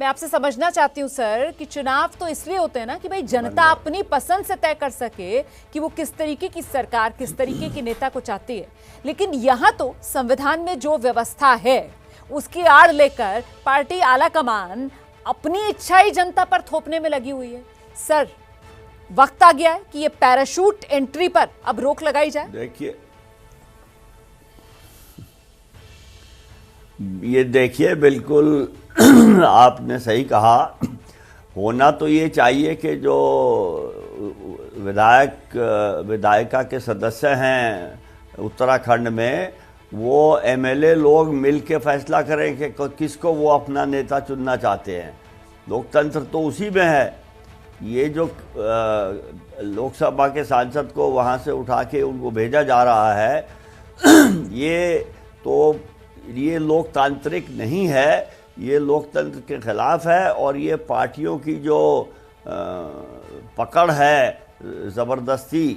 मैं आपसे समझना चाहती हूँ सर कि चुनाव तो इसलिए होते हैं ना कि भाई जनता अपनी पसंद से तय कर सके कि वो किस तरीके की सरकार, किस तरीके के नेता को चाहती है। लेकिन यहाँ तो संविधान में जो व्यवस्था है उसकी आड़ लेकर पार्टी आला कमान अपनी इच्छा ही जनता पर थोपने में लगी हुई है। सर, वक्त आ गया है कि ये पैराशूट एंट्री पर अब रोक लगाई जाए। देखिए बिल्कुल आपने सही कहा। होना तो ये चाहिए कि जो विधायिका के सदस्य हैं उत्तराखंड में, वो एमएलए लोग मिल के फैसला करें कि किसको वो अपना नेता चुनना चाहते हैं। लोकतंत्र तो उसी में है। ये जो लोकसभा के सांसद को वहाँ से उठा के उनको भेजा जा रहा है ये लोकतांत्रिक नहीं है, ये लोकतंत्र के खिलाफ है। और ये पार्टियों की जो पकड़ है ज़बरदस्ती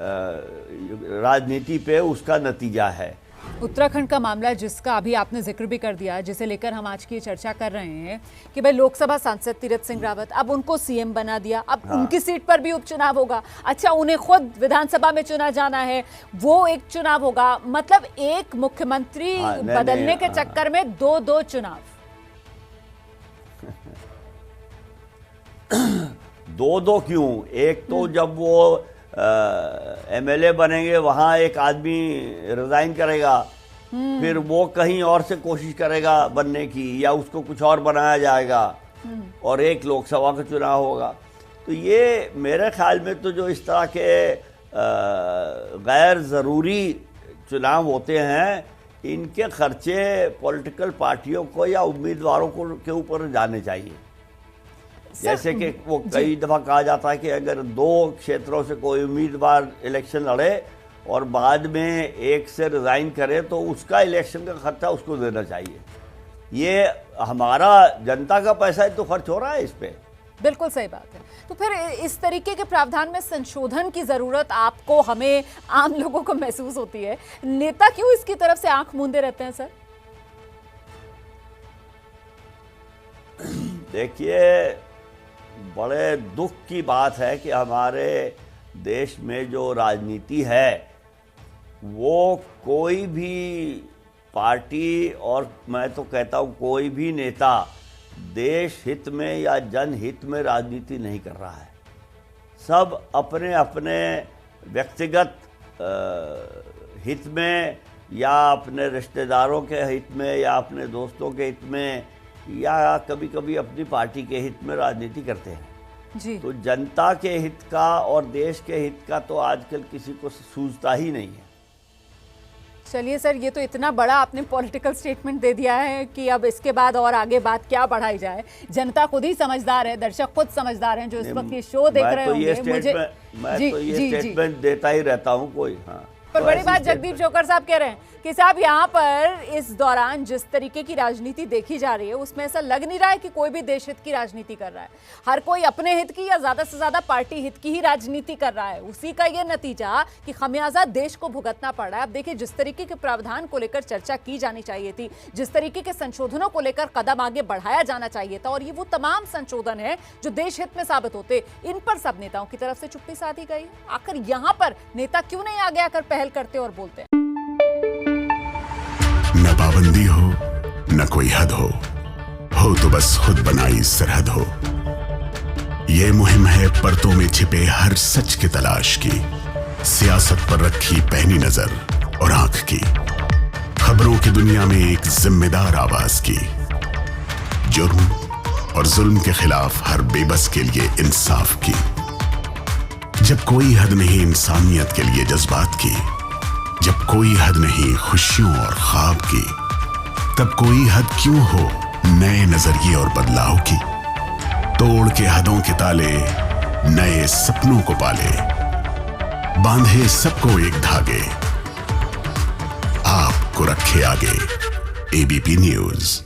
राजनीति पे, उसका नतीजा है। उत्तराखंड का मामला जिसका अभी आपने जिक्र भी कर दिया, जिसे लेकर हम आज की चर्चा कर रहे हैं कि भाई लोकसभा सांसद तीरथ सिंह रावत, अब उनको सीएम बना दिया, अब उनकी सीट पर भी उपचुनाव होगा। अच्छा, उन्हें खुद विधानसभा में चुना जाना है, वो एक चुनाव होगा। मतलब एक मुख्यमंत्री बदलने के चक्कर में दो चुनाव। दो क्यों? एक तो जब वो एमएलए बनेंगे वहाँ एक आदमी रिजाइन करेगा, फिर वो कहीं और से कोशिश करेगा बनने की, या उसको कुछ और बनाया जाएगा, और एक लोकसभा का चुनाव होगा। तो ये मेरे ख्याल में तो जो इस तरह के गैर ज़रूरी चुनाव होते हैं, इनके खर्चे पॉलिटिकल पार्टियों को या उम्मीदवारों को के ऊपर जाने चाहिए। जैसे कि वो कई दफ़ा कहा जाता है कि अगर 2 क्षेत्रों से कोई उम्मीदवार इलेक्शन लड़े और बाद में एक से रिज़ाइन करे तो उसका इलेक्शन का खर्चा उसको देना चाहिए। ये हमारा जनता का पैसा ही तो खर्च हो रहा है इस पे। बिल्कुल सही बात है। तो फिर इस तरीके के प्रावधान में संशोधन की जरूरत आपको, हमें, आम लोगों को महसूस होती है। नेता क्यों इसकी तरफ से आंख मूंदे रहते हैं सर? देखिए, बड़े दुख की बात है कि हमारे देश में जो राजनीति है वो कोई भी पार्टी, और मैं तो कहता हूँ कोई भी नेता देश हित में या जनहित में राजनीति नहीं कर रहा है। सब अपने अपने व्यक्तिगत हित में, या अपने रिश्तेदारों के हित में, या अपने दोस्तों के हित में, या कभी कभी अपनी पार्टी के हित में राजनीति करते हैं जी। तो जनता के हित का और देश के हित का तो आजकल किसी को सूझता ही नहीं है। चलिए सर, ये तो इतना बड़ा आपने पॉलिटिकल स्टेटमेंट दे दिया है कि अब इसके बाद और आगे बात क्या बढ़ाई जाए। जनता खुद ही समझदार है, दर्शक खुद समझदार हैं जो इस वक्त ये शो देख रहे होंगे। मैं तो ये स्टेटमेंट देता ही रहता हूँ कोई। हाँ, पर बड़ी बात जगदीप जोकर साहब कह रहे हैं कि साहब यहाँ पर इस दौरान जिस तरीके की राजनीति देखी जा रही है उसमें ऐसा लग नहीं रहा है कि कोई भी देश हित की राजनीति कर रहा है। हर कोई अपने हित की या ज्यादा से ज्यादा पार्टी हित की ही राजनीति कर रहा है। उसी का ये नतीजा कि खमियाजा देश को भुगतना पड़ रहा है। अब देखिए, जिस तरीके के प्रावधान को लेकर चर्चा की जानी चाहिए थी, जिस तरीके के संशोधनों को लेकर कदम आगे बढ़ाया जाना चाहिए था, और ये वो तमाम संशोधन है जो देश हित में साबित होते, इन पर सब नेताओं की तरफ से चुप्पी साधी गई। आखिर यहाँ पर नेता क्यों नहीं आगे आकर पहल करते और बोलते? न पाबंदी हो न कोई हद हो तो बस खुद बनाई सरहद हो। ये मुहिम है परतों में छिपे हर सच की तलाश की, सियासत पर रखी पैनी नजर और आंख की, खबरों की दुनिया में एक जिम्मेदार आवाज की, जुर्म और जुल्म के खिलाफ हर बेबस के लिए इंसाफ की। जब कोई हद नहीं इंसानियत के लिए जज्बात की, जब कोई हद नहीं खुशियों और ख्वाब की, तब कोई हद क्यों हो नए नजरिए और बदलाव की। तोड़ के हदों के ताले नए सपनों को पाले, बांधे सबको एक धागे, आपको रखे आगे एबीपी न्यूज़।